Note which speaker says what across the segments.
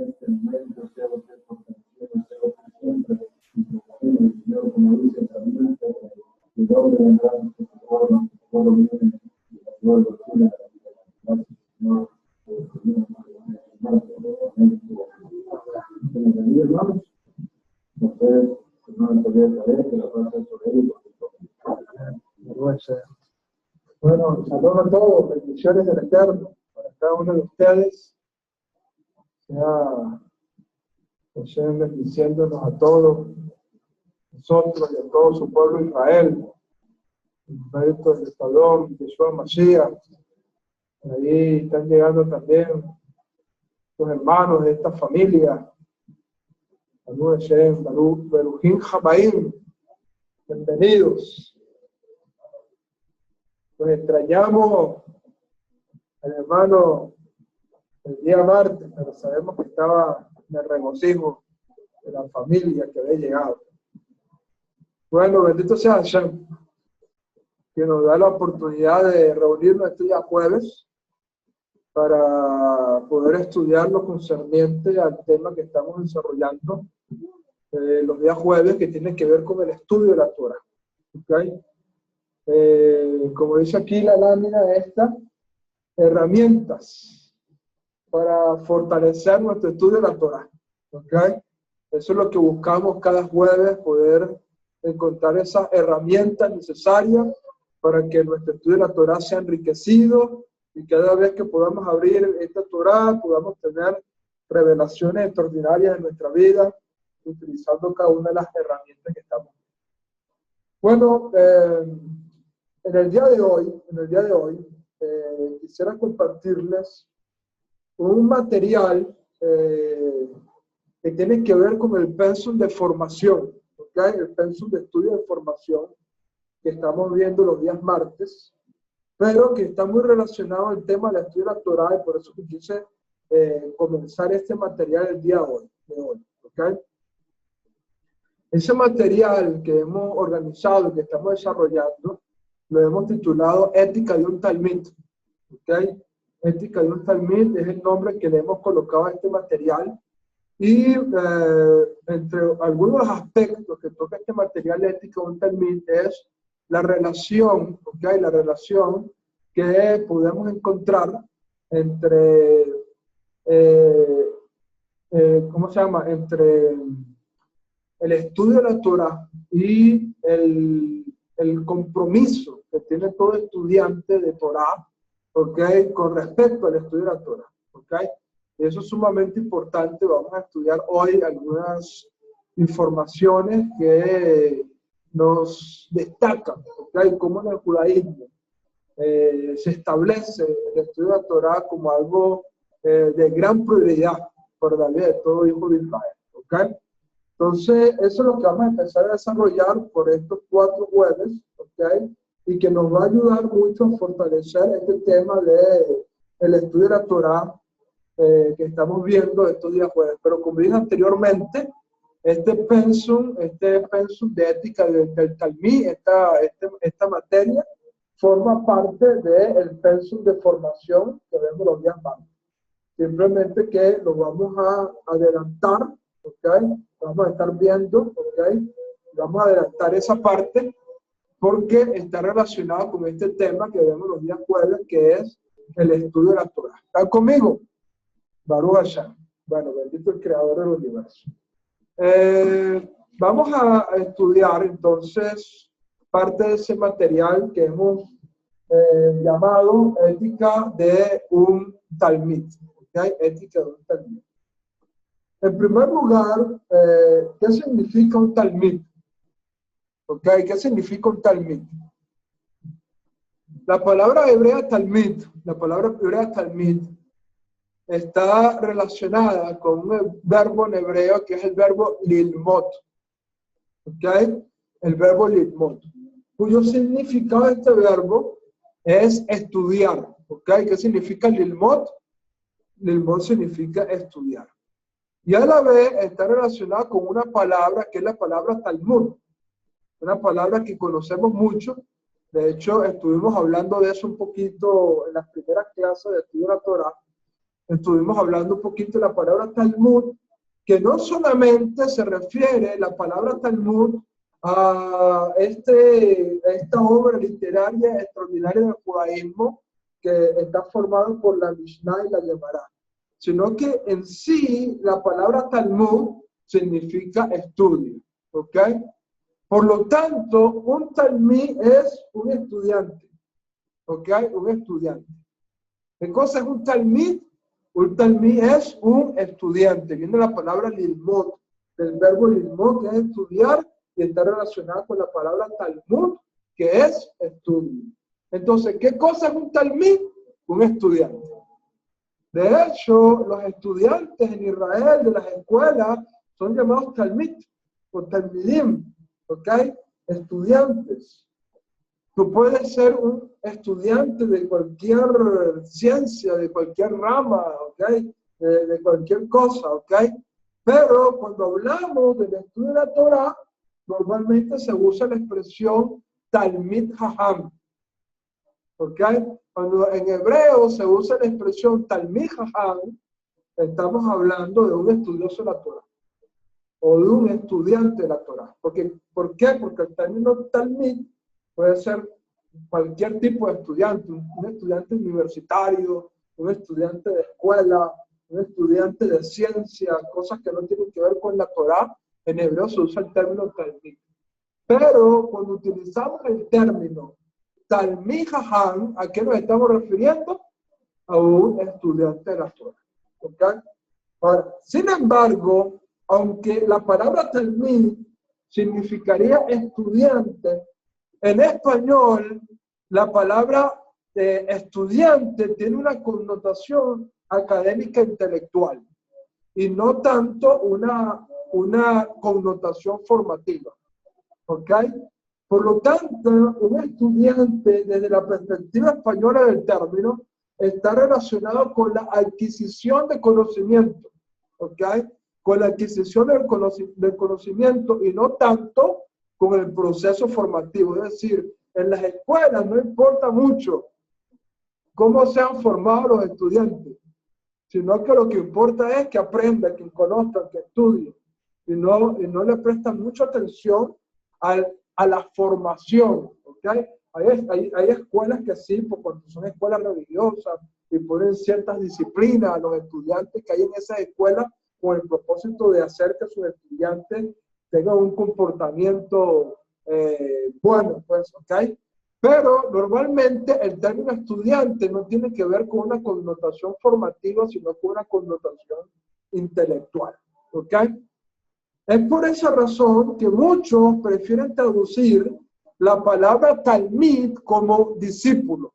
Speaker 1: este momento sea usted fortalecido, sea usted siempre, Señor, como dice el Salmo, y doble vendrá nuestro todo viene, y la gloria de la gracias, Señor, por tu vida, hermanos, ustedes, Señor, podría saber que la paz es sobre ellos. Bueno, saludos a todos, bendiciones del Eterno para cada uno de ustedes. Sea bendiciéndonos a todos nosotros y a todo su pueblo Israel. El mérito del Salón, Yeshua Mashiach. Ahí están llegando también los hermanos de esta familia. Saludos, Berujín Jamaim. Bienvenidos. Nos extrañamos al hermano el día martes, pero sabemos que estaba en el regocijo de la familia que había llegado. Bueno, bendito sea Hashem, que nos da la oportunidad de reunirnos este día jueves para poder estudiar lo concerniente al tema que estamos desarrollando los días jueves, que tiene que ver con el estudio de la Torah. ¿Okay? Como dice aquí la lámina esta, herramientas para fortalecer nuestro estudio de la Torah. ¿Okay? Eso es lo que buscamos cada jueves, poder encontrar esas herramientas necesarias para que nuestro estudio de la Torah sea enriquecido y cada vez que podamos abrir esta Torah podamos tener revelaciones extraordinarias en nuestra vida, utilizando cada una de las herramientas que estamos. Bueno, en el día de hoy, quisiera compartirles un material que tiene que ver con el pensum de formación, ¿okay? El pensum de estudio de formación que estamos viendo los días martes, pero que está muy relacionado al tema del estudio de la Torah, y por eso que quise comenzar este material el día de hoy, ¿okay? Ese material que hemos organizado, que estamos desarrollando, lo hemos titulado Ética de un Talmid. ¿Okay? Ética de un Talmid es el nombre que le hemos colocado a este material. Y entre algunos de los aspectos que toca este material Ética de un Talmid es la relación, ¿okay? La relación que podemos encontrar entre, ¿cómo se llama? Entre el estudio de la Torah y el compromiso que tiene todo estudiante de Torah, ¿okay? Con respecto al estudio de la Torah, ¿okay? Y eso es sumamente importante. Vamos a estudiar hoy algunas informaciones que nos destacan, ¿okay? Cómo en el judaísmo se establece el estudio de la Torah como algo de gran prioridad por la vida de todo hijo de Israel, ¿okay? Entonces, eso es lo que vamos a empezar a desarrollar por estos 4 jueves, ¿ok? Y que nos va a ayudar mucho a fortalecer este tema del estudio de la Torah que estamos viendo estos días jueves. Pero como dije anteriormente, este pensum de ética del Talmid, esta materia, forma parte del pensum de formación que vemos los días martes. Simplemente que lo vamos a adelantar, ¿ok? Vamos a estar viendo, ¿ok? Vamos a adelantar esa parte porque está relacionado con este tema que vemos los días jueves, que es el estudio de la Torah. ¿Están conmigo? Baruch Hashem. Bueno, bendito el creador del universo. Vamos a estudiar entonces parte de ese material que hemos llamado Ética de un Talmid. ¿Okay? Ética de un Talmid. En primer lugar, ¿qué significa un Talmid? ¿Okay? ¿Qué significa un Talmid? La palabra hebrea Talmid está relacionada con un verbo en hebreo que es el verbo lilmot. ¿Okay? El verbo lilmot, cuyo significado de este verbo es estudiar. ¿Okay? ¿Qué significa lilmot? Lilmot significa estudiar. Y a la vez está relacionado con una palabra que es la palabra Talmud, una palabra que conocemos mucho. De hecho, estuvimos hablando de eso un poquito en las primeras clases de estudio de la Torah. estuvimos hablando un poquito de la palabra Talmud, que no solamente se refiere la palabra Talmud a esta obra literaria extraordinaria del judaísmo que está formada por la Mishnah y la Gemara, sino que en sí la palabra Talmud significa estudio, ¿ok? Por lo tanto, un talmid es un estudiante, ¿ok? Un estudiante. ¿Qué cosa es un talmid? Un talmid es un estudiante. Viene la palabra lilmod, del verbo lilmod, que es estudiar, y está relacionada con la palabra talmud, que es estudio. Entonces, ¿qué cosa es un talmid? Un estudiante. De hecho, los estudiantes en Israel de las escuelas son llamados talmid o talmidim, ¿ok? Estudiantes. Tú puedes ser un estudiante de cualquier ciencia, de cualquier rama, ¿ok? De cualquier cosa, ¿ok? Pero cuando hablamos del estudio de la Torah, normalmente se usa la expresión Talmid Jajam, ¿ok? Cuando en hebreo se usa la expresión Talmid Jajam, estamos hablando de un estudioso de la Torah o de un estudiante de la Torah. ¿Por qué? Porque el término Talmid puede ser cualquier tipo de estudiante, un estudiante universitario, un estudiante de escuela, un estudiante de ciencia, cosas que no tienen que ver con la Torah. En hebreo se usa el término Talmid. Pero cuando utilizamos el término Talmid Jajam, ¿a qué nos estamos refiriendo? A un estudiante de la Torah. ¿Okay? Ahora, sin embargo, aunque la palabra Talmid significaría estudiante, en español la palabra estudiante tiene una connotación académica intelectual y no tanto una connotación formativa. ¿Ok? Por lo tanto, un estudiante, desde la perspectiva española del término, está relacionado con la adquisición de conocimiento, ¿ok? Con la adquisición del conocimiento y no tanto con el proceso formativo. Es decir, en las escuelas no importa mucho cómo se han formado los estudiantes, sino que lo que importa es que aprendan, que conozcan, que estudien, y no le prestan mucha atención a la formación, ¿ok? Hay escuelas que sí, porque son escuelas religiosas y ponen ciertas disciplinas a los estudiantes que hay en esas escuelas con el propósito de hacer que sus estudiantes tengan un comportamiento bueno, pues, ¿ok? Pero normalmente el término estudiante no tiene que ver con una connotación formativa, sino con una connotación intelectual, ¿ok? Es por esa razón que muchos prefieren traducir la palabra talmid como discípulo.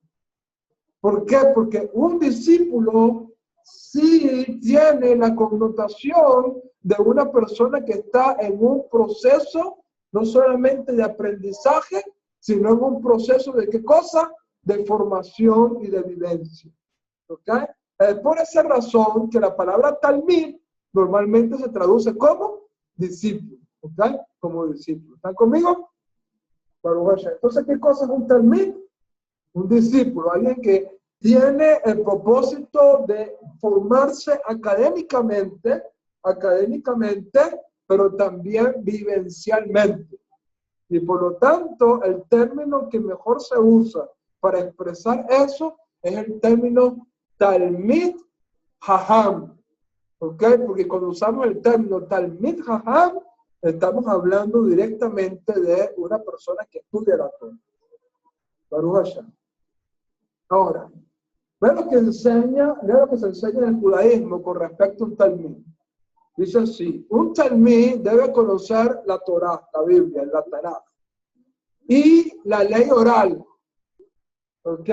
Speaker 1: ¿Por qué? Porque un discípulo sí tiene la connotación de una persona que está en un proceso no solamente de aprendizaje, sino en un proceso de ¿qué cosa? De formación y de vivencia. ¿Ok? Es por esa razón que la palabra talmid normalmente se traduce como discípulo. ¿Ok? Como discípulo. ¿Están conmigo? Entonces, ¿qué cosa es un talmid? Un discípulo, alguien que tiene el propósito de formarse académicamente, pero también vivencialmente. Y por lo tanto, el término que mejor se usa para expresar eso es el término Talmid Jajam. ¿Ok? Porque cuando usamos el término Talmid Jajam, estamos hablando directamente de una persona que estudia la Torah. Baruch Hashem. Ahora, ve lo que se enseña en el judaísmo con respecto a un talmid. Dice así: un talmid debe conocer la Torah, la Biblia, la Tanaj, y la ley oral. ¿Ok?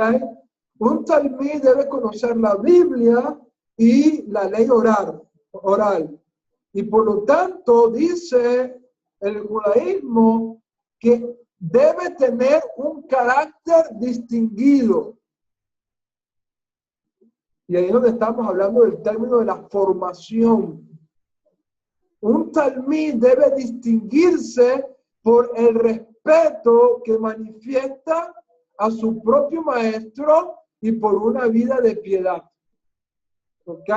Speaker 1: Un talmid debe conocer la Biblia y la ley oral. Y por lo tanto, dice el judaísmo que debe tener un carácter distinguido. Y ahí es donde estamos hablando del término de la formación. Un talmid debe distinguirse por el respeto que manifiesta a su propio maestro y por una vida de piedad. ¿ok?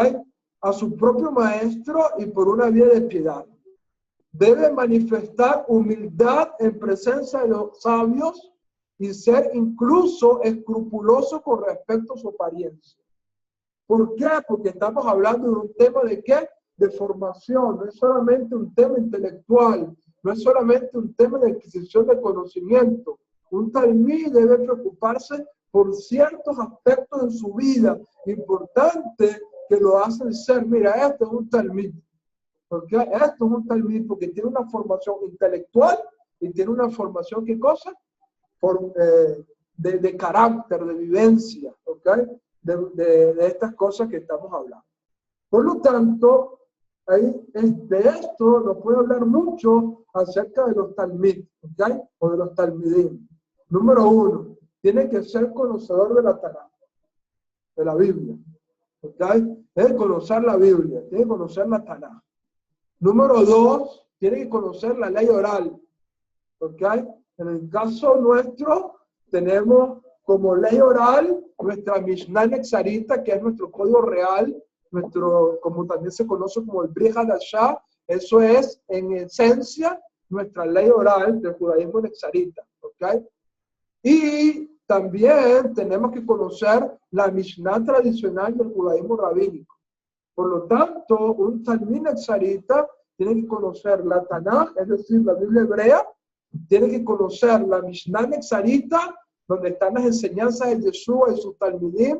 Speaker 1: A su propio maestro y por una vía de piedad. Debe manifestar humildad en presencia de los sabios y ser incluso escrupuloso con respecto a su apariencia. ¿Por qué? Porque estamos hablando de un tema de ¿qué? De formación. No es solamente un tema intelectual, no es solamente un tema de adquisición de conocimiento. Un talmid debe preocuparse por ciertos aspectos en su vida importantes que lo hacen ser. Mira, esto es un talmid. Porque esto es un talmid porque tiene una formación intelectual y tiene una formación, ¿qué cosa? De carácter, de vivencia, ¿ok? De estas cosas que estamos hablando. Por lo tanto, de esto nos puede hablar mucho acerca de los talmid, ¿ok? O de los talmidim. Número 1, tiene que ser conocedor de la Tanaj, de la Biblia, ¿ok? Debe conocer la Biblia, tiene que conocer la Tanaj. Número 2, tiene que conocer la ley oral, ¿ok? En el caso nuestro, tenemos como ley oral nuestra Mishnah Nexarita, que es nuestro código real, como también se conoce como el Brit Hadashah. Eso es, en esencia, nuestra ley oral del judaísmo Nexarita, ¿ok? Y también tenemos que conocer la Mishnah tradicional del judaísmo rabínico. Por lo tanto, un talmid nexarita tiene que conocer la Tanaj, es decir, la Biblia hebrea, tiene que conocer la Mishnah nexarita, donde están las enseñanzas de Yeshua y sus talmidim,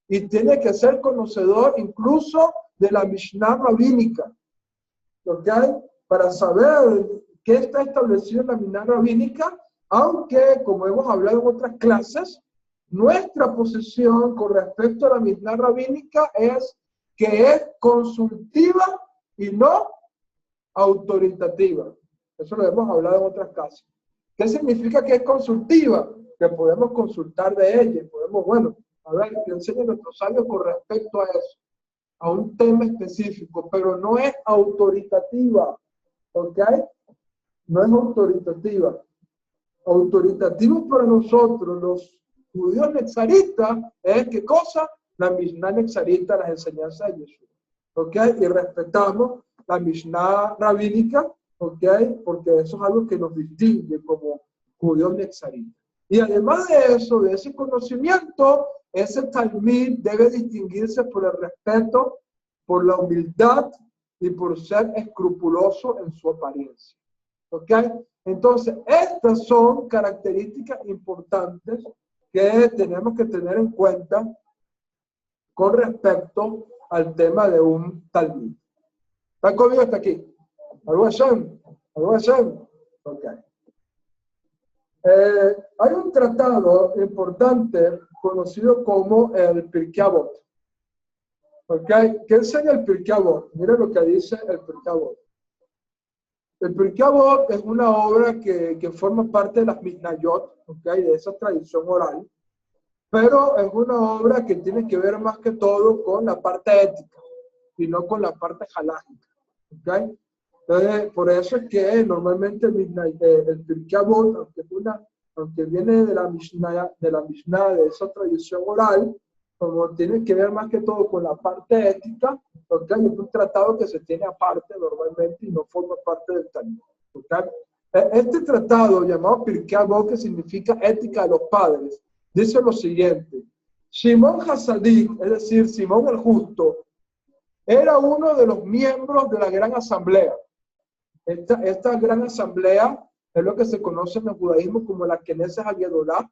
Speaker 1: y tiene que ser conocedor incluso de la Mishnah rabínica, ¿ok? Para saber qué está establecido en la Mishnah rabínica, aunque, como hemos hablado en otras clases, nuestra posición con respecto a la Mishnah rabínica es que es consultiva y no autoritativa. Eso lo hemos hablado en otras clases. ¿Qué significa que es consultiva? Que podemos consultar de ella, podemos, bueno, a ver, que enseñe nuestros sabios con respecto a eso, a un tema específico, pero no es autoritativa, ¿ok? No es autoritativa. Autoritativo para nosotros, los judíos nexaristas, es ¿qué cosa? La Mishnah nexarita, las enseñanzas de Jesús, ¿ok? Y respetamos la Mishnah rabínica, ¿ok? Porque eso es algo que nos distingue como judíos nexaritas. Y además de eso, de ese conocimiento, ese talmid debe distinguirse por el respeto, por la humildad y por ser escrupuloso en su apariencia, ¿ok? Entonces, estas son características importantes que tenemos que tener en cuenta con respecto al tema de un talmid. ¿Están conmigo hasta aquí? ¿Algo Hashem? ¿Algo Hashem? Ok. Hay un tratado importante conocido como el Pirkei Avot. ¿Ok? ¿Qué enseña el Pirkei Avot? Miren lo que dice el Pirkei Avot. El Pirkei Avot es una obra que forma parte de las Mishnayot, ¿ok? De esa tradición oral, pero es una obra que tiene que ver más que todo con la parte ética y no con la parte halágica, ¿ok? Entonces, por eso es que normalmente el Pirkei Avot, aunque viene de la Mishnah, de esa tradición oral, como tiene que ver más que todo con la parte ética, porque hay un tratado que se tiene aparte normalmente y no forma parte del Talmud. ¿Okay? Este tratado llamado Pirkei Avot, que significa ética de los padres, dice lo siguiente: Shimon Hasadik, es decir, Simón el Justo, era uno de los miembros de la gran asamblea. Esta gran asamblea es lo que se conoce en el judaísmo como la Knesset HaGedolah,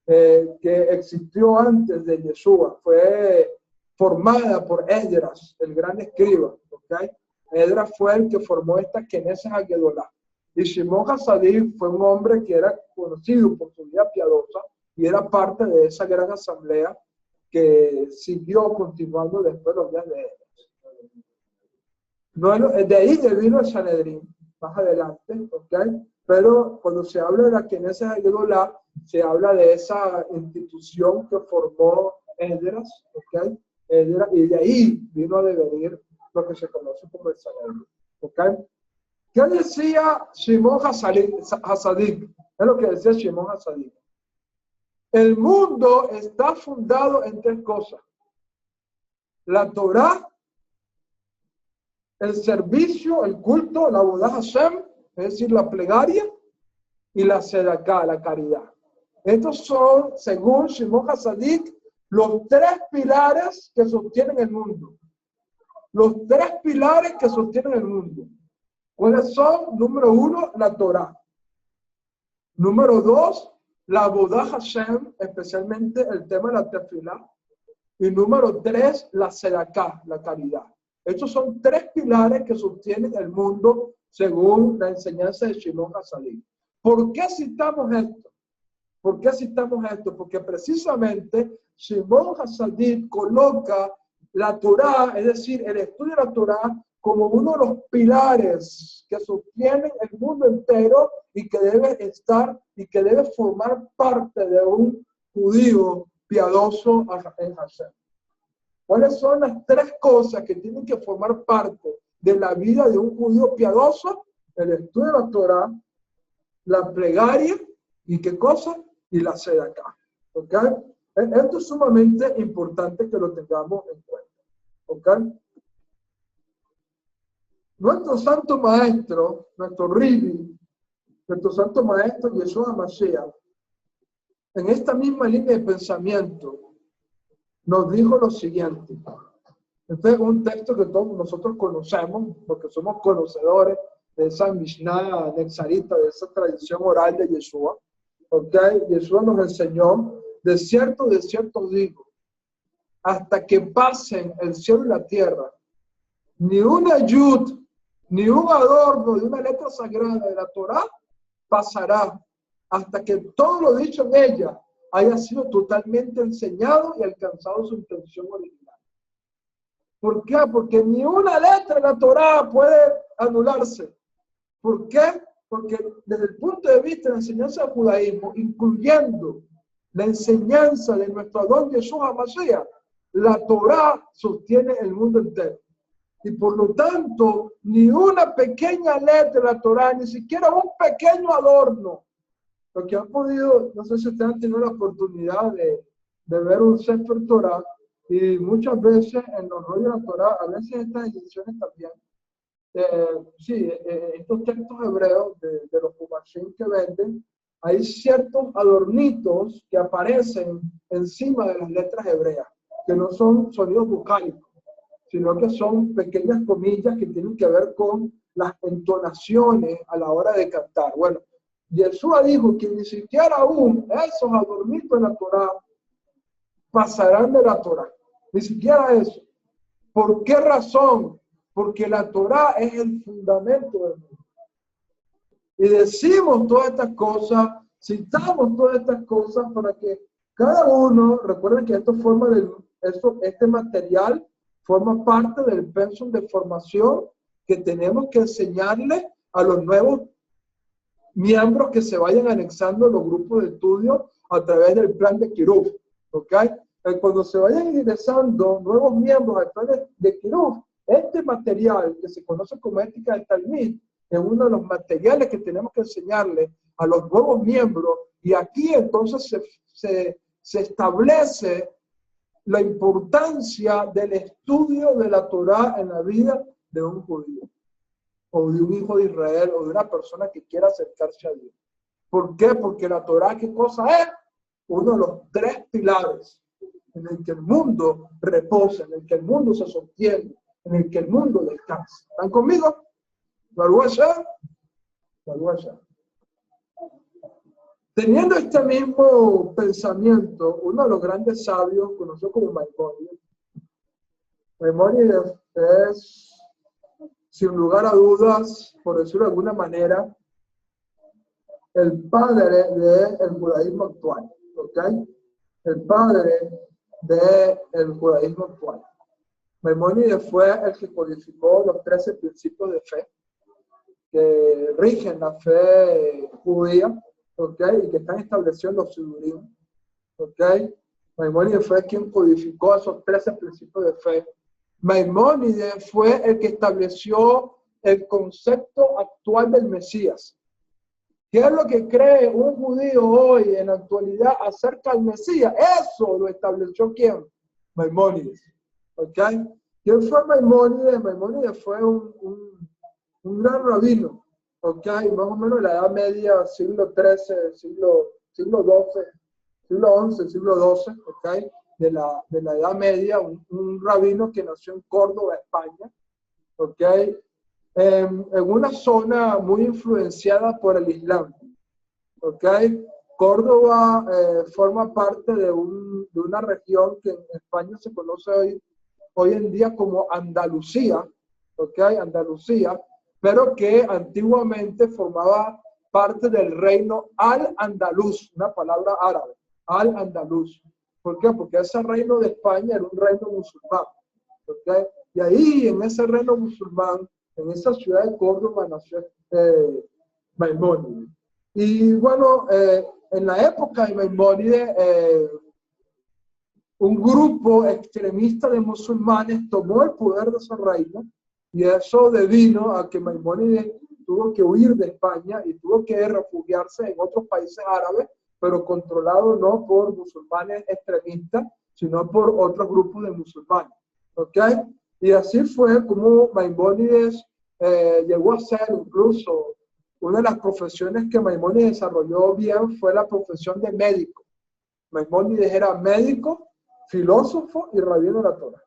Speaker 1: que existió antes de Yeshua. Fue formada por Esdras, el gran escriba. ¿Okay? Esdras fue el que formó esta Knesset HaGedolah. Y Shimon Hasadik fue un hombre que era conocido por su vida piadosa y era parte de esa gran asamblea que siguió continuando después de los días de Esdras. No, de ahí vino el Sanedrín, más adelante, ¿ok? Pero cuando se habla de la Knesset HaGedolah, se habla de esa institución que formó Esdras, ¿ok? Y de ahí vino a devenir lo que se conoce como el Sanedrín, ¿ok? ¿Qué decía Shimon Hasadik? Es lo que decía Shimon Hasadik. El mundo está fundado en tres cosas. la Torá, el servicio, el culto, la Avodat Hashem, es decir, la plegaria, y la Sedaká, la caridad. Estos son, según Shimon HaTzadik, los tres pilares que sostienen el mundo. Los tres pilares que sostienen el mundo. ¿Cuáles son? Número 1, la Torá. Número 2, la Avodat Hashem, especialmente el tema de la tefilá. Y número 3, la Sedaká, la caridad. Estos son tres pilares que sostienen el mundo según la enseñanza de Shimon HaTzadik. ¿Por qué citamos esto? ¿Por qué citamos esto? Porque precisamente Shimon HaTzadik coloca la Torá, es decir, el estudio de la Torá, como uno de los pilares que sostienen el mundo entero y que debe estar y que debe formar parte de un judío piadoso en Hashem. ¿Cuáles son las tres cosas que tienen que formar parte de la vida de un judío piadoso? El estudio de la Torá, la plegaria, ¿y qué cosa? Y la sedaká. ¿Ok? Esto es sumamente importante que lo tengamos en cuenta. ¿Ok? Nuestro santo maestro, nuestro Ribi, nuestro santo maestro Yeshua Mashiach, en esta misma línea de pensamiento, nos dijo lo siguiente. Este es un texto que todos nosotros conocemos, porque somos conocedores de esa Mishnah Nexarita, de esa tradición oral de Yeshua. ¿Okay? Yeshua nos enseñó, de cierto digo, hasta que pasen el cielo y la tierra, ni una yud, ni un adorno de una letra sagrada de la Torá pasará hasta que todo lo dicho en ella haya sido totalmente enseñado y alcanzado su intención original. ¿Por qué? Porque ni una letra de la Torá puede anularse. ¿Por qué? Porque desde el punto de vista de la enseñanza del judaísmo, incluyendo la enseñanza de nuestro Adón Yeshua Mashiach, la Torá sostiene el mundo entero. Y por lo tanto, ni una pequeña letra de la Torá, ni siquiera un pequeño adorno. Lo que han podido, no sé si ustedes han tenido la oportunidad de ver un Sefer Torah, y muchas veces en los rollos de la Torá, a veces estas ediciones también, estos textos hebreos de los Humashim que venden, hay ciertos adornitos que aparecen encima de las letras hebreas, que no son sonidos vocálicos, sino que son pequeñas comillas que tienen que ver con las entonaciones a la hora de cantar. Bueno, Yeshua dijo que ni siquiera aún esos adornitos de la Torá pasarán de la Torá. Ni siquiera eso. ¿Por qué razón? Porque la Torá es el fundamento del mundo. Y decimos todas estas cosas, citamos todas estas cosas para que cada uno, recuerden que este material forma parte del pensum de formación que tenemos que enseñarle a los nuevos miembros que se vayan anexando a los grupos de estudio a través del plan de Kiruf. ¿Ok? Cuando se vayan ingresando nuevos miembros al plan de Kiruf, este material que se conoce como ética del Talmid es uno de los materiales que tenemos que enseñarle a los nuevos miembros, y aquí entonces se establece la importancia del estudio de la Torá en la vida de un judío, o de un hijo de Israel, o de una persona que quiera acercarse a Dios. ¿Por qué? Porque la Torá, ¿qué cosa es? Uno de los tres pilares en el que el mundo reposa, en el que el mundo se sostiene, en el que el mundo descansa. ¿Están conmigo? Baruch Hashem. Baruch Hashem. Teniendo este mismo pensamiento, uno de los grandes sabios, conocido como Maimónides, Maimónides es, sin lugar a dudas, por decirlo de alguna manera, el padre del judaísmo actual. ¿Ok? El padre del judaísmo actual. Maimónides fue el que codificó los 13 principios de fe que rigen la fe judía, ¿ok? Y que están establecidos en los Sidurim, ¿ok? Maimónides fue quien codificó esos 13 principios de fe. Maimónides fue el que estableció el concepto actual del Mesías. ¿Qué es lo que cree un judío hoy en la actualidad acerca del Mesías? Eso lo estableció ¿quién? Maimónides. ¿Ok? ¿Quién fue Maimónides? Maimónides fue un gran rabino, ¿ok? Más o menos en la Edad Media, siglo XIII, siglo XII, siglo XI, siglo XII, ¿ok? De la Edad Media, un rabino que nació en Córdoba, España, ¿ok? En una zona muy influenciada por el Islam, ¿ok? Córdoba forma parte de una región que en España se conoce hoy en día como Andalucía, ¿ok? Andalucía, pero que antiguamente formaba parte del reino al-Andaluz, una palabra árabe, al-Andaluz. ¿Por qué? Porque ese reino de España era un reino musulmán, ¿ok? Y ahí, en ese reino musulmán, en esa ciudad de Córdoba, nació Maimónides. Y bueno, en la época de Maimónides, un grupo extremista de musulmanes tomó el poder de ese reino y eso devino a que Maimónides tuvo que huir de España y tuvo que refugiarse en otros países árabes, pero controlado no por musulmanes extremistas, sino por otros grupos de musulmanes. ¿Ok? Y así fue como Maimónides llegó a ser incluso una de las profesiones que Maimónides desarrolló bien fue la profesión de médico. Maimónides era médico, filósofo y rabino de la Torá.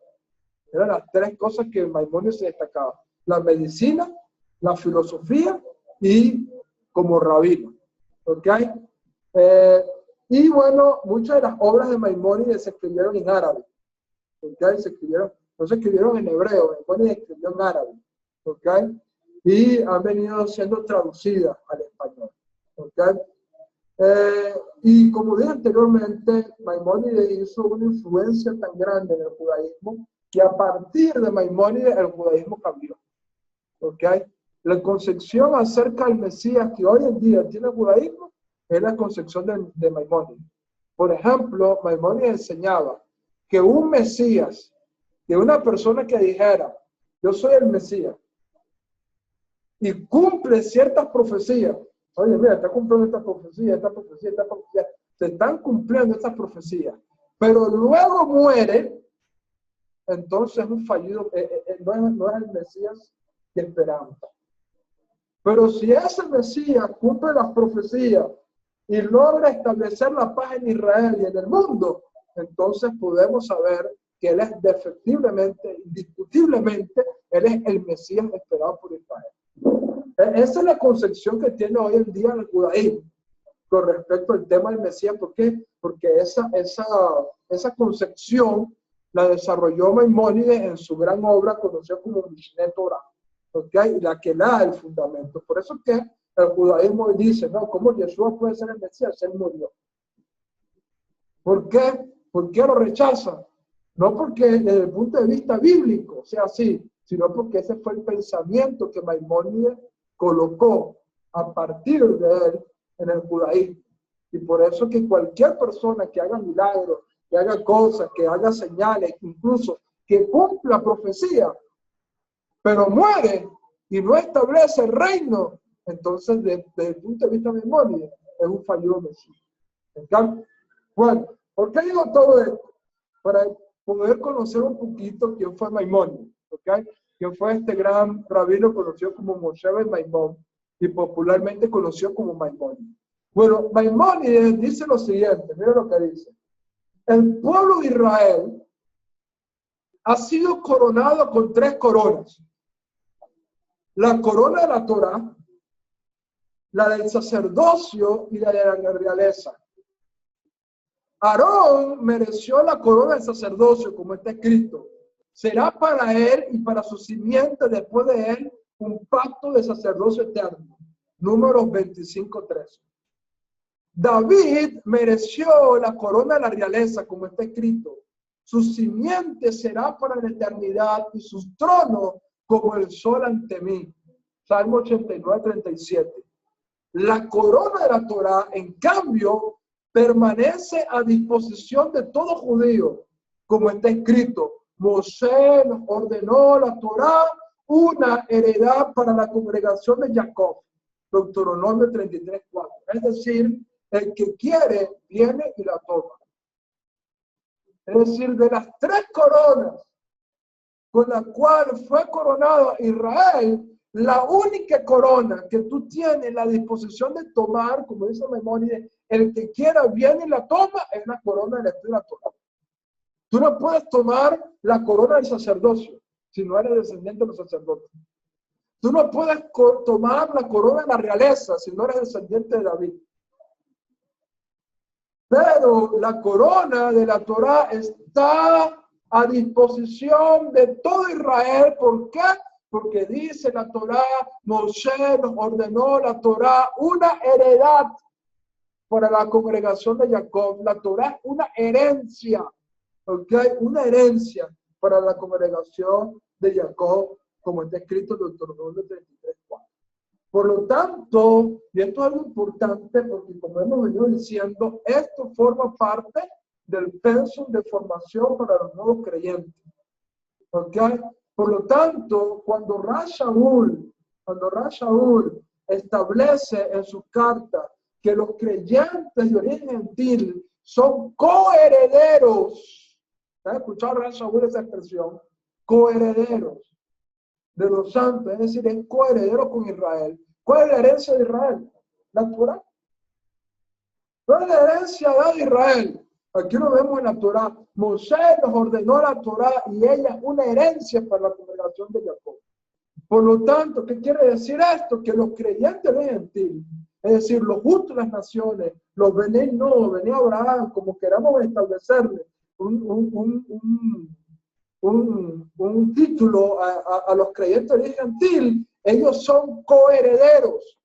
Speaker 1: Eran las tres cosas que Maimónides se destacaba. La medicina, la filosofía y como rabino. ¿Ok? Y bueno, muchas de las obras de Maimónides se escribieron en árabe. ¿Ok? No se escribieron en hebreo, Maimónides escribió en árabe. ¿Ok? Y han venido siendo traducidas al español. ¿Ok? Y como dije anteriormente, Maimónides hizo una influencia tan grande en el judaísmo que a partir de Maimónides el judaísmo cambió. ¿Ok? La concepción acerca del Mesías que hoy en día tiene el judaísmo es la concepción de Maimónides. Por ejemplo, Maimónides enseñaba que un Mesías, que una persona que dijera, yo soy el Mesías, y cumple ciertas profecías. Oye, mira, está cumpliendo esta profecía, esta profecía, esta profecía. Se están cumpliendo estas profecías. Pero luego muere, entonces es un fallido, no es el Mesías que esperamos. Pero si ese Mesías cumple las profecías y logra establecer la paz en Israel y en el mundo, entonces podemos saber que él es defectiblemente, indiscutiblemente, él es el Mesías esperado por Israel. Esa es la concepción que tiene hoy en día el judaísmo con respecto al tema del Mesías. ¿Por qué? Porque esa concepción la desarrolló Maimónides en su gran obra conocida como Mishneh Torah, ¿okay? La que da el fundamento. Por eso que el judaísmo dice, no, ¿cómo Yeshua puede ser el Mesías? Él murió. ¿Por qué? ¿Por qué lo rechazan? No porque desde el punto de vista bíblico sea así, sino porque ese fue el pensamiento que Maimónides colocó a partir de él en el judaísmo. Y por eso que cualquier persona que haga milagros, que haga cosas, que haga señales, incluso que cumpla profecía, pero muere y no establece el reino, entonces desde el punto de vista de Maimónides es un fallido Mesías. Bueno, ¿por qué digo todo esto? Para poder conocer un poquito quién fue Maimónides, ¿ok? Quién fue este gran rabino conocido como Moshe ben Maimón y popularmente conocido como Maimónides. Bueno, Maimónides dice lo siguiente, mira lo que dice. El pueblo de Israel ha sido coronado con 3 coronas. La corona de la Torá, la del sacerdocio y la de la realeza. Aarón mereció la corona del sacerdocio, como está escrito. Será para él y para su simiente después de él un pacto de sacerdocio eterno. Números 25:13. David mereció la corona de la realeza, como está escrito. Su simiente será para la eternidad y su trono como el sol ante mí. Salmo 89:37. La corona de la Torá, en cambio, permanece a disposición de todo judío, como está escrito. Moshe nos ordenó la Torá, una heredad para la congregación de Jacob. Deuteronomio 33:4. Es decir, el que quiere, viene y la toma. Es decir, de las 3 coronas con la cual fue coronado Israel, la única corona que tú tienes la disposición de tomar, como dice Maimónides, el que quiera viene y la toma, es la corona del estudio de la Torá. Tú no puedes tomar la corona del sacerdocio si no eres descendiente de los sacerdotes. Tú no puedes tomar la corona de la realeza si no eres descendiente de David. Pero la corona de la Torá está a disposición de todo Israel. ¿Por qué? Porque dice la Torá, Moshe nos ordenó la Torá, una heredad para la congregación de Jacob. La Torá es una herencia, ¿ok? Una herencia para la congregación de Jacob, como está escrito en Deuteronomio 33:4. Por lo tanto, y esto es algo importante porque como hemos venido diciendo, esto forma parte del pensum de formación para los nuevos creyentes. ¿Ok? Por lo tanto, cuando Rav Shaul establece en sus cartas que los creyentes de origen gentil son coherederos, ¿has escuchado Rav Shaul esa expresión? Coherederos de los santos, es decir, es coheredero con Israel. ¿Cuál es la herencia de Israel? La Torá. ¿Cuál es la herencia de Israel? Aquí lo vemos en la Torá. Moisés nos ordenó la Torá y ella es una herencia para la congregación de Jacob. Por lo tanto, ¿qué quiere decir esto? Que los creyentes de gentil, es decir, los justos de las naciones, los Bené no, Bené Abraham, como queramos establecerle un título a los creyentes de gentil, ellos son coherederos.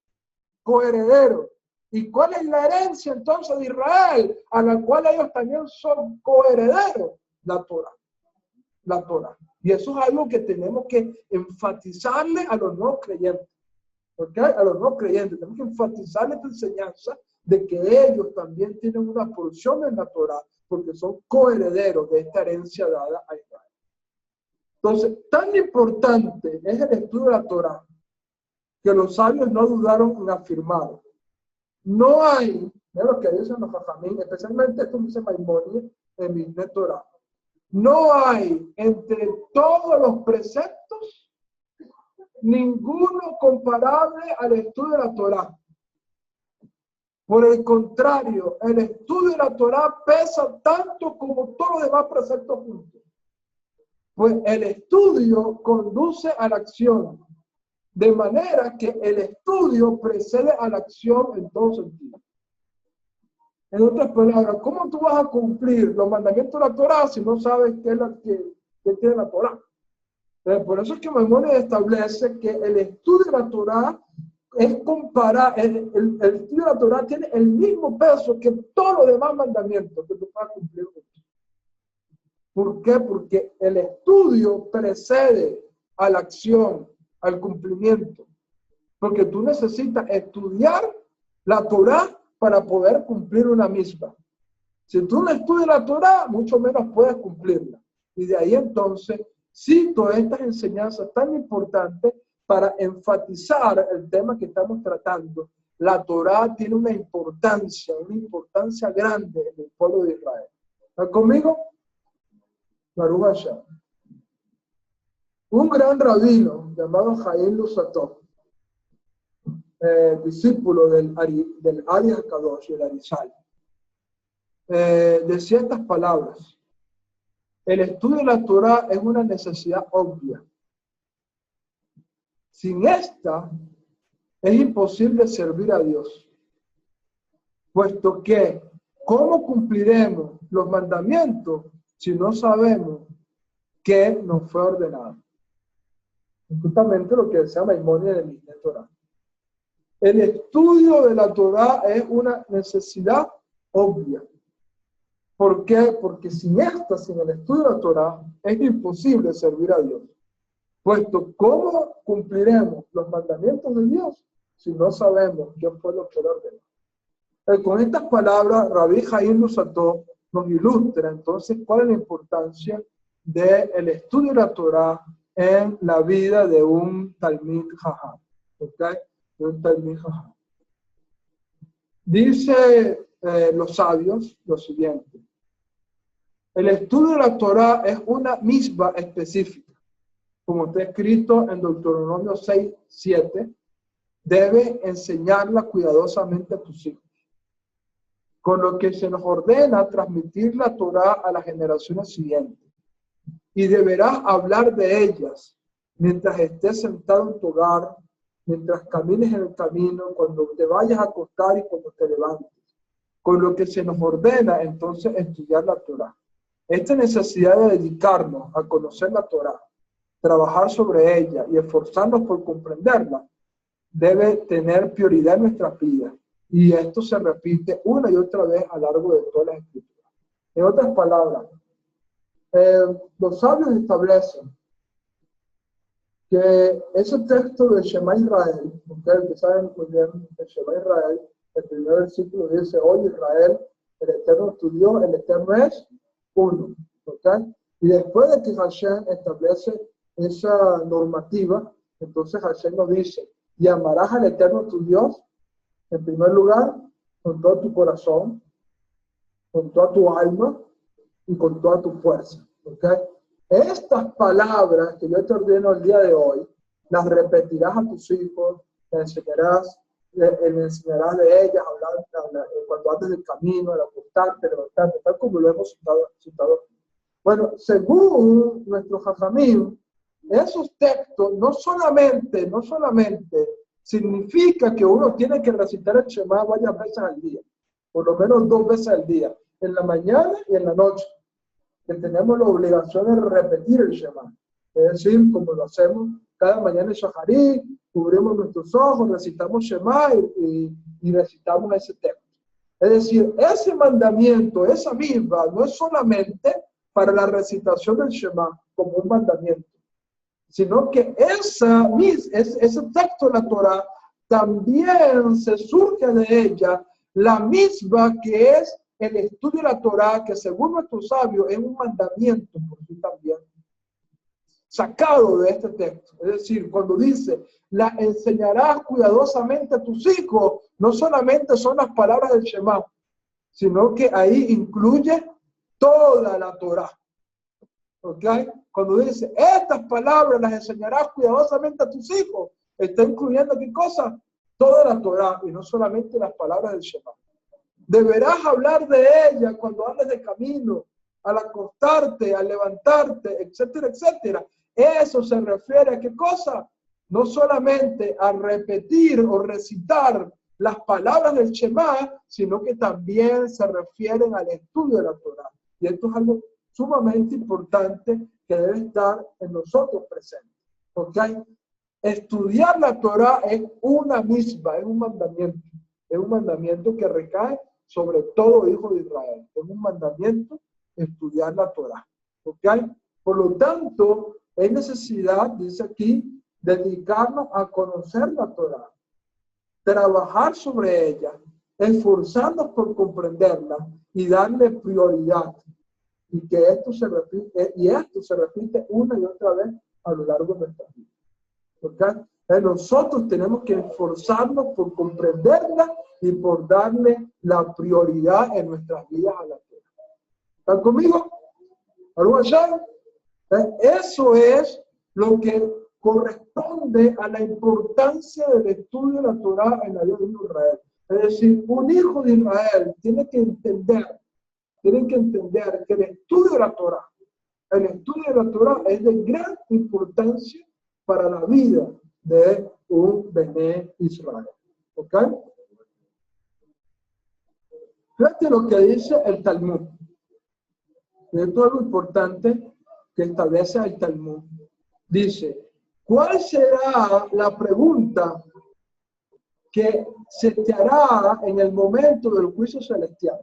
Speaker 1: ¿Y cuál es la herencia entonces de Israel? A la cual ellos también son coherederos. La Torá. Y eso es algo que tenemos que enfatizarle a los nuevos creyentes. ¿Ok? A los nuevos creyentes. Tenemos que enfatizarle esta enseñanza de que ellos también tienen una porción en la Torá, porque son coherederos de esta herencia dada a Israel. Entonces, tan importante es el estudio de la Torá, que los sabios no dudaron en afirmar. No hay, mira lo que dicen los Jajamín, especialmente esto dice Maimónides en Mishneh Torah. No hay entre todos los preceptos ninguno comparable al estudio de la Torá. Por el contrario, el estudio de la Torá pesa tanto como todos los demás preceptos juntos. Pues el estudio conduce a la acción, de manera que el estudio precede a la acción en todo sentido. En otras palabras, ¿cómo tú vas a cumplir los mandamientos de la Torá si no sabes qué es la que tiene la Torá? Por eso es que Maimónides establece que el estudio de la Torá es comparar, el estudio de la Torá tiene el mismo peso que todos los demás mandamientos que tú vas a cumplir. ¿Por qué? Porque el estudio precede a la acción, al cumplimiento. Porque tú necesitas estudiar la Torá para poder cumplir una misma. Si tú no estudias la Torá, mucho menos puedes cumplirla. Y de ahí entonces cito estas enseñanzas tan importantes para enfatizar el tema que estamos tratando. La Torá tiene una importancia grande en el pueblo de Israel. ¿Están conmigo? Baruch Hashem. Un gran rabino llamado Jaim Lusatov, discípulo del Ari HaKadosh, el Arizal, decía estas palabras: el estudio de la Torá es una necesidad obvia. Sin esta es imposible servir a Dios, puesto que ¿cómo cumpliremos los mandamientos si no sabemos qué nos fue ordenado? Justamente lo que decía Maimónides de Mishneh Torah. El estudio de la Torá es una necesidad obvia. ¿Por qué? Porque sin el estudio de la Torá, es imposible servir a Dios. Puesto, ¿cómo cumpliremos los mandamientos de Dios si no sabemos qué fue lo que le ordenó? Con estas palabras, Rabbi Jaim Lusatov nos ilustra entonces cuál es la importancia del estudio de la Torá en la vida de un Talmid Jajam. ¿Okay? De un Talmid Jajam. Dice los sabios lo siguiente: el estudio de la Torá es una misma específica. como está escrito en Deuteronomio 6:7, debes enseñarla cuidadosamente a tus hijos, con lo que se nos ordena transmitir la Torá a las generaciones siguientes. Y deberás hablar de ellas mientras estés sentado en tu hogar, mientras camines en el camino, cuando te vayas a acostar y cuando te levantes. Con lo que se nos ordena entonces estudiar la Torá. Esta necesidad de dedicarnos a conocer la Torá, trabajar sobre ella y esforzarnos por comprenderla, debe tener prioridad en nuestras vidas. Y esto se repite una y otra vez a lo largo de todas las escrituras. En otras palabras, los sabios establecen que ese texto de Shema Israel, ustedes que saben muy bien el Shema Israel, el primer versículo dice: oye Israel, el Eterno es tu Dios, el Eterno es uno. ¿Okay? Y después de que Hashem establece esa normativa, entonces Hashem nos dice: y amarás al Eterno tu Dios, en primer lugar, con todo tu corazón, con toda tu alma y con toda tu fuerza. ¿Okay? Estas palabras que yo te ordeno el día de hoy, las repetirás a tus hijos, les enseñarás de ellas, hablar cuando andes del camino, al acostarte, levantarte, tal como lo hemos citado. Bueno, según nuestro Jajamim, esos textos no solamente significa que uno tiene que recitar el Shema varias veces al día, por lo menos 2 veces al día, en la mañana y en la noche, que tenemos la obligación de repetir el Shema. Es decir, como lo hacemos cada mañana en Shaharit, cubrimos nuestros ojos, recitamos Shema y recitamos ese texto. Es decir, ese mandamiento, esa misma, no es solamente para la recitación del Shema como un mandamiento, sino que ese texto de la Torah también se surge de ella la misma que es el estudio de la Torah, que según nuestros sabios es un mandamiento por sí también, sacado de este texto. Es decir, cuando dice, la enseñarás cuidadosamente a tus hijos, no solamente son las palabras del Shema, sino que ahí incluye toda la Torah. ¿Ok? Cuando dice, estas palabras las enseñarás cuidadosamente a tus hijos, está incluyendo ¿qué cosa? Toda la Torah y no solamente las palabras del Shema. Deberás hablar de ella cuando andes de camino, al acostarte, al levantarte, etcétera, etcétera. Eso se refiere a qué cosa? No solamente a repetir o recitar las palabras del Shema, sino que también se refieren al estudio de la Torah. Y esto es algo sumamente importante que debe estar en nosotros presentes. ¿Ok? Estudiar la Torah es una misma, es un mandamiento. Es un mandamiento que recae sobre todo hijo de Israel. Es un mandamiento estudiar la Torah. ¿Ok? Por lo tanto, hay necesidad, dice aquí, dedicarnos a conocer la Torah, trabajar sobre ella, esforzarnos por comprenderla y darle prioridad. Y que esto se repite una y otra vez a lo largo de nuestra vida. ¿Okay? Nosotros tenemos que esforzarnos por comprenderla y por darle la prioridad en nuestras vidas a la Torah. ¿Están conmigo? Eso es lo que corresponde a la importancia del estudio de la Torah en la vida de Israel. Es decir, un hijo de Israel tiene que entender que el estudio de la Torah es de gran importancia para la vida de un Bené Israel. ¿Ok? Fíjate lo que dice el Talmud. Y esto es algo importante que establece el Talmud. Dice, ¿cuál será la pregunta que se te hará en el momento del juicio celestial?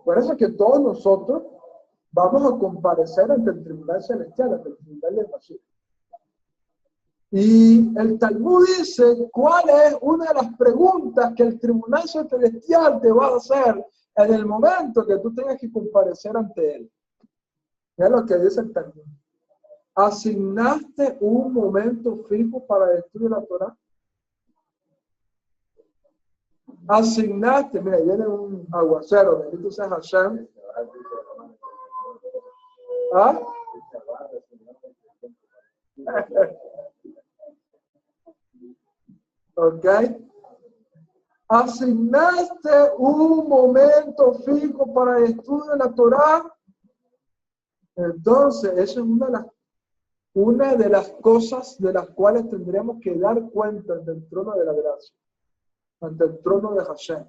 Speaker 1: Por eso que todos nosotros vamos a comparecer ante el tribunal celestial, ante el tribunal del Mashiach. Y el Talmud dice, ¿cuál es una de las preguntas que el tribunal celestial te va a hacer en el momento que tú tengas que comparecer ante él? Es lo que dice el Talmud. ¿Asignaste un momento fijo para el estudio de la Torah? Asignaste, mira, viene un aguacero, bendito sea Hashem. ¿Ah? ¿Ok? Asignaste un momento fijo para el estudio de la Torá. Entonces, eso es una de las cosas de las cuales tendremos que dar cuenta ante el trono de la gracia, ante el trono de Hashem.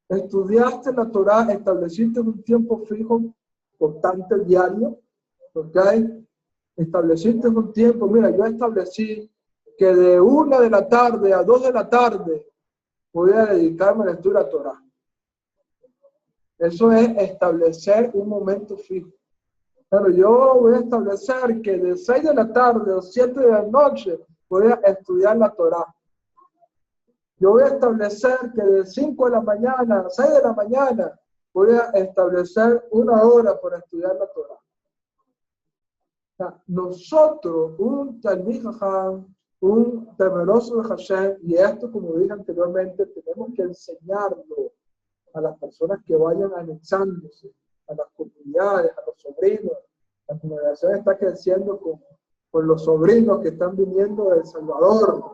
Speaker 1: Estudiaste la Torá, estableciste un tiempo fijo, constante, diario, ¿ok? Estableciste un tiempo, mira, yo establecí que de 1 de la tarde a 2 de la tarde voy a dedicarme al estudio de la Torá. Eso es establecer un momento fijo. Pero yo voy a establecer que de 6 de la tarde a 7 de la noche voy a estudiar la Torá. Yo voy a establecer que de 5 de la mañana a 6 de la mañana voy a establecer 1 hora para estudiar la Torá. O sea, nosotros, un Talmid Jajam, un temeroso de Hashem, y esto, como dije anteriormente, tenemos que enseñarlo a las personas que vayan anexándose, a las comunidades, a los sobrinos. La congregación está creciendo con los sobrinos que están viniendo de El Salvador.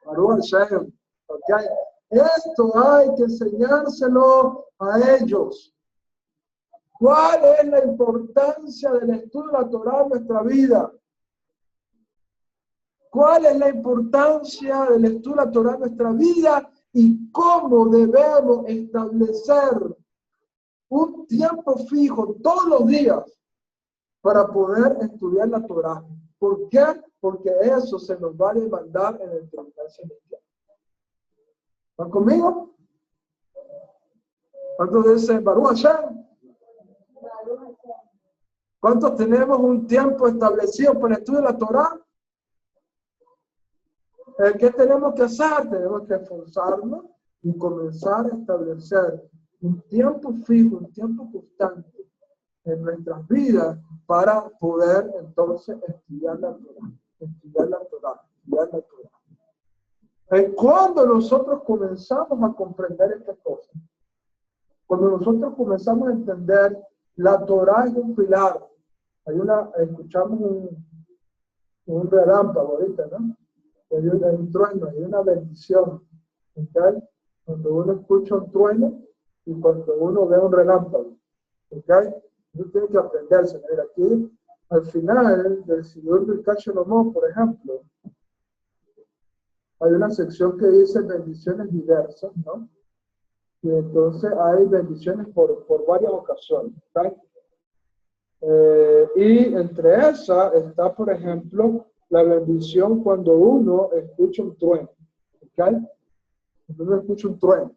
Speaker 1: Baruch Hashem. ¿Okay? Esto hay que enseñárselo a ellos. ¿Cuál es la importancia del estudio de la Torá en nuestra vida? ¿Cuál es la importancia del estudio de la Torá en nuestra vida? Y cómo debemos establecer un tiempo fijo todos los días para poder estudiar la Torá. ¿Por qué? Porque eso se nos va a demandar en el tribunal celestial. ¿Están conmigo? ¿Cuántos dicen Baruch Hashem? ¿Cuántos tenemos un tiempo establecido para el estudio de la Torá? ¿Qué tenemos que hacer? Tenemos que esforzarnos y comenzar a establecer un tiempo fijo, un tiempo constante en nuestras vidas para poder entonces estudiar la Torá, estudiar la Torá, estudiar la Torá. Cuando nosotros comenzamos a comprender estas cosas, cuando nosotros comenzamos a entender la Torá es un pilar, escuchamos un relámpago ahorita, ¿no? Hay un trueno, hay una bendición. ¿Okay? Cuando uno escucha un trueno y cuando uno ve un relámpago. ¿Okay? Uno tiene que aprenderse. Mira, aquí, al final del Señor del Cachelomó, por ejemplo, hay una sección que dice bendiciones diversas, ¿no? Y entonces hay bendiciones por varias ocasiones. ¿Okay? Y entre esas está, por ejemplo, la bendición cuando uno escucha un trueno. ¿Okay? Cuando uno escucha un trueno.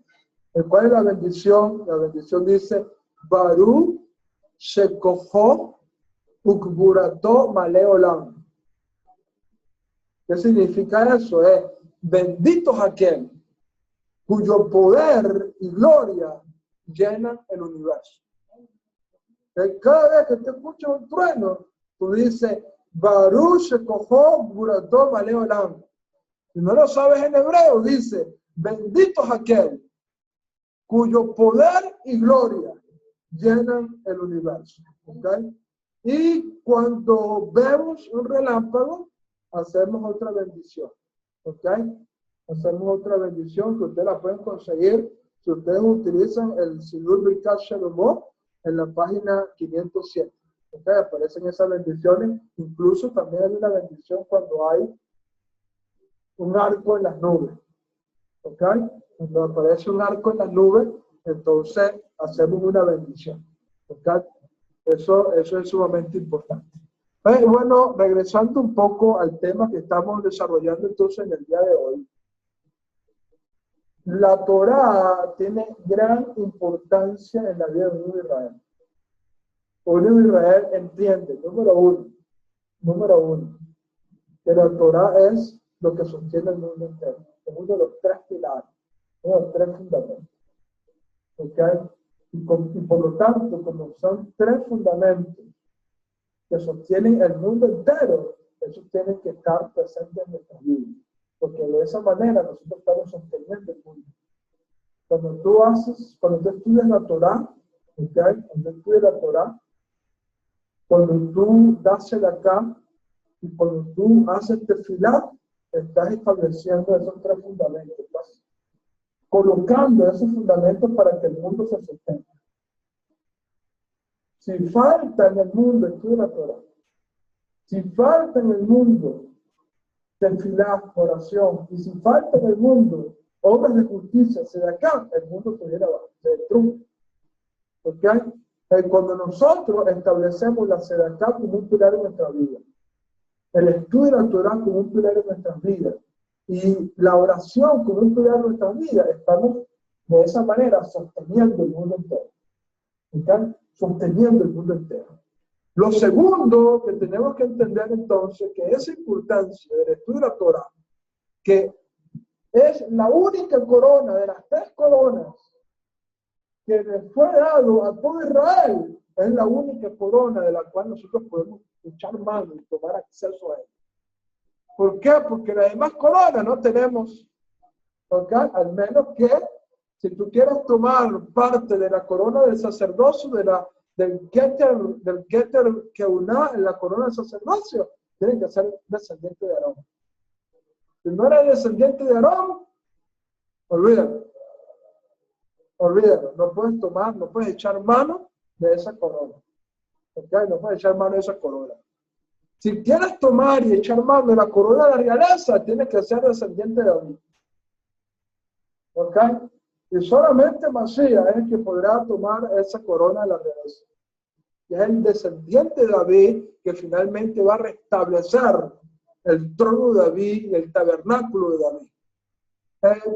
Speaker 1: ¿Cuál es la bendición? La bendición dice, Baruch Shekoho Ukburato Maleolam. ¿Qué significa eso? Es, bendito es aquel cuyo poder y gloria llenan el universo. Cada vez que te escuchas un trueno, tú dices, Baruch Shekoho Ukburato Maleolam. Si no lo sabes en hebreo, dice, bendito es aquel cuyo poder y gloria llenan el universo. ¿Okay? Y cuando vemos un relámpago, hacemos otra bendición. ¿Okay? Hacemos otra bendición que ustedes la pueden conseguir si ustedes utilizan el Sidur Birkat Shalomó en la página 507. ¿Okay? Aparecen esas bendiciones. Incluso también hay una bendición cuando hay un arco en las nubes. ¿Ok? Cuando aparece un arco en las nubes, entonces hacemos una bendición. ¿Ok? Eso es sumamente importante. Bueno, regresando un poco al tema que estamos desarrollando entonces en el día de hoy. La Torá tiene gran importancia en la vida de un Israel. Un Israel entiende, número uno, que la Torá es lo que sostiene el mundo entero. Es uno de los 3 pilares, uno de los 3 fundamentos. ¿Okay? Y por lo tanto, como son 3 fundamentos que sostienen el mundo entero, esos tienen que estar presentes en nuestra vida. Porque de esa manera nosotros estamos sosteniendo el mundo. Cuando tú estudias la Torá, ¿okay? Cuando tú estudias la Torá, cuando tú das el acá, Y cuando tú haces tefilá, estás estableciendo esos tres fundamentos, estás colocando esos fundamentos para que el mundo se sostenga. Si falta en el mundo estudio la Torah, si falta en el mundo tefilá, oración, y si falta en el mundo obras de justicia, se de acá, el mundo se destruye. ¿Ok? Cuando nosotros establecemos la sedacá como un pilar en nuestra vida, el estudio de la Torah como un pilar en nuestras vidas, y la oración como un pilar en nuestras vidas, estamos de esa manera sosteniendo el mundo entero. ¿Ok? Sosteniendo el mundo entero. Lo segundo que tenemos que entender entonces, que esa importancia del estudio de la Torah, que es la única corona de las tres coronas que le fue dado a todo Israel, es la única corona de la cual nosotros podemos echar mano y tomar acceso a ella. ¿Por qué? Porque las demás coronas no tenemos, ¿ok? Al menos que si tú quieres tomar parte de la corona del sacerdocio, del Keter Keuná en la corona del sacerdocio, tienes que ser descendiente de Aarón. Si no eres descendiente de Aarón, olvídalo. Olvídalo, no puedes tomar, no puedes echar mano de esa corona. ¿Ok? No puedes echar mano de esa corona. Si quieres tomar y echar mano de la corona de la realeza, tienes que ser descendiente de David. ¿Ok? Y solamente Masías es el que podrá tomar esa corona de la realeza. Y es el descendiente de David que finalmente va a restablecer el trono de David y el tabernáculo de David.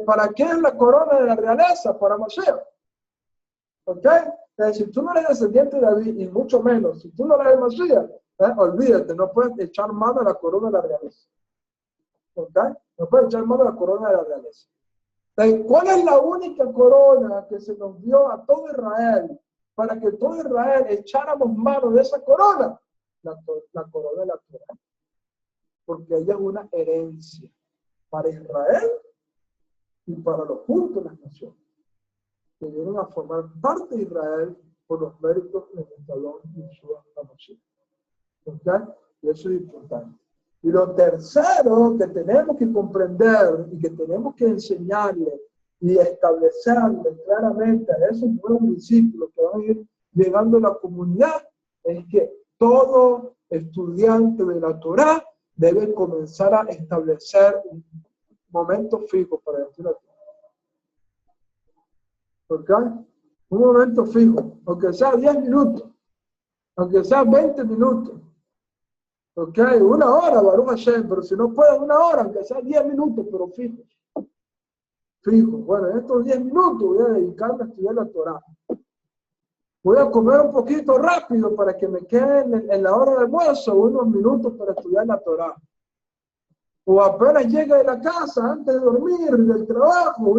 Speaker 1: ¿Para qué es la corona de la realeza? Para Masías. ¿Ok? Si tú no eres descendiente de David, y mucho menos, si tú no eres Masías, olvídate, no puedes echar mano a la corona de la realeza. ¿Ok? No puedes echar mano a la corona de la realeza. ¿Cuál es la única corona que se nos dio a todo Israel para que todo Israel echáramos mano de esa corona? La corona de la Torah. Porque ella es una herencia para Israel y para los juntos de las naciones, que vienen a formar parte de Israel por los méritos de Salón y Yeshua HaMashiach. ¿Ok? Y eso es importante. Y lo tercero que tenemos que comprender y que tenemos que enseñarle y establecerle claramente a esos nuevos discípulos que van a ir llegando a la comunidad es que todo estudiante de la Torah debe comenzar a establecer un momento fijo para estudiar la Torah. ¿Ok? Un momento fijo, aunque sea 10 minutos, aunque sea 20 minutos. Ok, una hora, Baruch Hashem, pero si no puedes una hora, aunque sea 10 minutos, pero fijo. Fijo. Bueno, en estos 10 minutos voy a dedicarme a estudiar la Torah. Voy a comer un poquito rápido para que me queden en la hora de almuerzo unos minutos para estudiar la Torah. O apenas llegue de la casa, antes de dormir, del trabajo,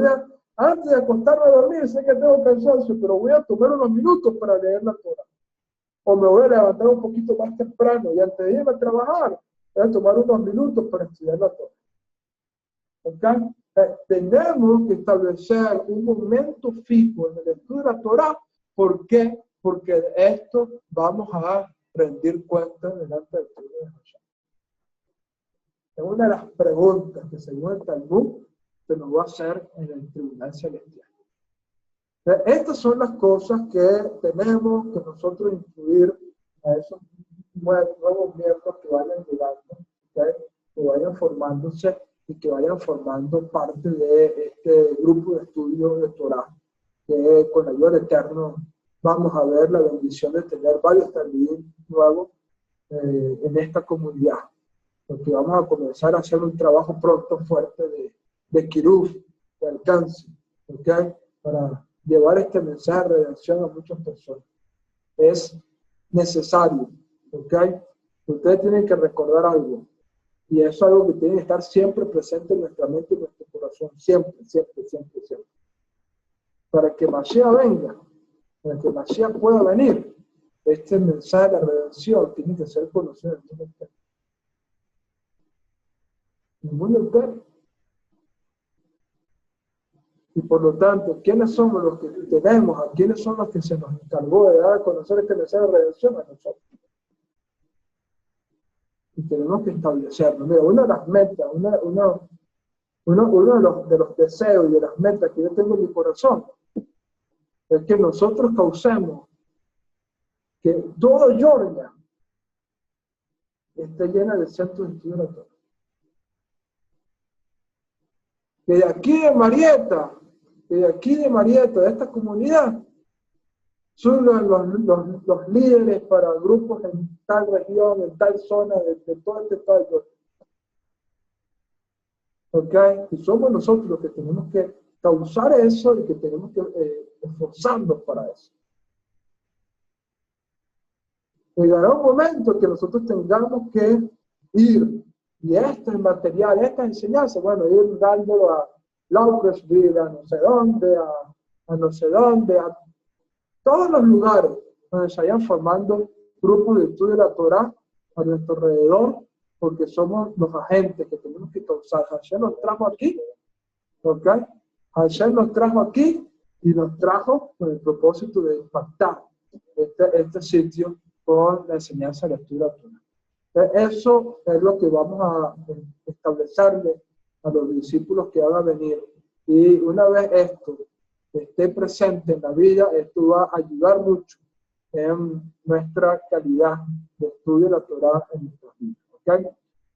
Speaker 1: antes de acostarme a dormir, sé que tengo cansancio, pero voy a tomar unos minutos para leer la Torah. O me voy a levantar un poquito más temprano y antes de irme a trabajar, voy a tomar unos minutos para estudiar la Torah. ¿Ok? Tenemos que establecer un momento fijo en el estudio de la Torah. ¿Por qué? Porque de esto vamos a rendir cuentas delante del Señor de Hashem. Es una de las preguntas que según el Talmud se nos va a hacer en el tribunal celestial. Estas son las cosas que tenemos que nosotros incluir a esos nuevos miembros que vayan llegando, ¿okay? Que vayan formándose y que vayan formando parte de este grupo de estudio de Torah, que con la ayuda del Eterno vamos a ver la bendición de tener varios talmidim nuevos en esta comunidad, porque vamos a comenzar a hacer un trabajo pronto fuerte de kiruf, de alcance, ¿okay? Para llevar este mensaje de redención a muchas personas. Es necesario, ¿ok? Ustedes tienen que recordar algo, y eso es algo que tiene que estar siempre presente en nuestra mente y en nuestro corazón, siempre, siempre, siempre, siempre. Para que Mashiach venga, para que Mashiach pueda venir, este mensaje de redención tiene que ser conocido en el mundo entero. El mundo entero. Y por lo tanto, ¿quiénes somos los que tenemos? ¿A quiénes son los que se nos encargó de dar a conocer este mensaje de redención? A nosotros. y tenemos que establecerlo. Mira, una de las metas, uno de los deseos y de las metas que yo tengo en mi corazón es que nosotros causemos que todo Georgia esté llena de centros de estudio de la Torá. Que de aquí de Marietta, de esta comunidad, son los líderes para grupos en tal región, en tal zona, de todo este estado de Georgia. ¿Ok? Y somos nosotros los que tenemos que causar eso y que tenemos que esforzarnos para eso. Llegará un momento que nosotros tengamos que ir, y este material, esta enseñanza, bueno, ir dándolo a Laukersville, a no sé dónde, a no sé dónde, a todos los lugares donde se vayan formando grupos de estudio de la Torá a nuestro alrededor, porque somos los agentes que tenemos que causar. Hashem nos trajo aquí, ¿ok? Hashem nos trajo aquí y nos trajo con el propósito de impactar este sitio con la enseñanza de la estudio de la Torá. Eso es lo que vamos a establecerle a los discípulos que van a venir. Y una vez esto esté presente en la vida, esto va a ayudar mucho en nuestra calidad de estudio de la Torá en nuestras vidas. ¿Okay?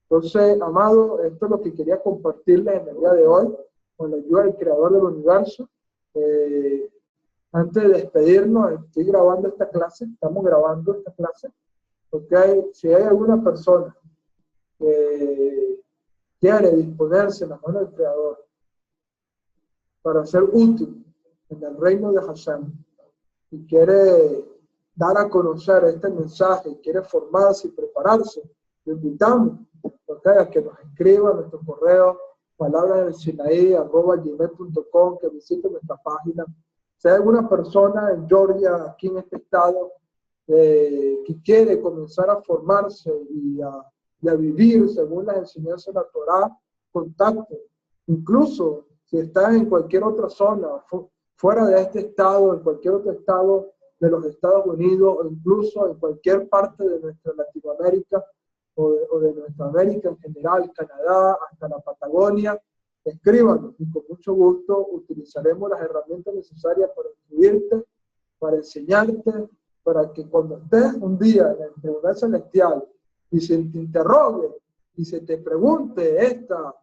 Speaker 1: Entonces, amado, esto es lo que quería compartirles en el día de hoy, con la ayuda del Creador del Universo. Antes de despedirnos, estoy grabando esta clase, estamos grabando esta clase. Okay. Si hay alguna persona que quiere disponerse en las manos del Creador para ser útil en el reino de Hashem y quiere dar a conocer este mensaje y quiere formarse y prepararse, le invitamos, okay, a que nos escriba a nuestro correo palabrasdelsinaí@gmail.com, que visite nuestra página. Si hay alguna persona en Georgia, aquí en este estado, que quiere comenzar a formarse y a vivir según las enseñanzas de la Torá, contacte. Incluso si está en cualquier otra zona, fuera de este estado, en cualquier otro estado de los Estados Unidos, o incluso en cualquier parte de nuestra Latinoamérica o de nuestra América en general, Canadá, hasta la Patagonia, escríbanos y con mucho gusto utilizaremos las herramientas necesarias para instruirte, para enseñarte, para que cuando estés un día en el Tribunal Celestial y se te interrogue y se te pregunte esta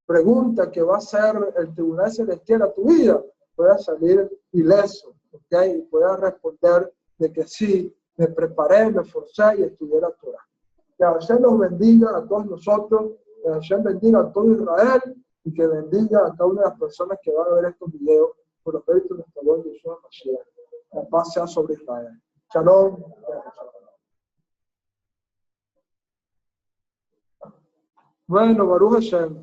Speaker 1: pregunta que va a hacer el Tribunal Celestial a tu vida, puedas salir ileso, ¿ok? Y puedas responder de que sí, me preparé, me esforcé y estudié la Torah. Que Hashem nos bendiga a todos nosotros, que Hashem bendiga a todo Israel y que bendiga a cada una de las personas que van a ver estos videos por los méritos de nuestro Señor Yeshua Mashiach. La paz sea sobre Israel. Shalom. Bueno, Baruch Hashem.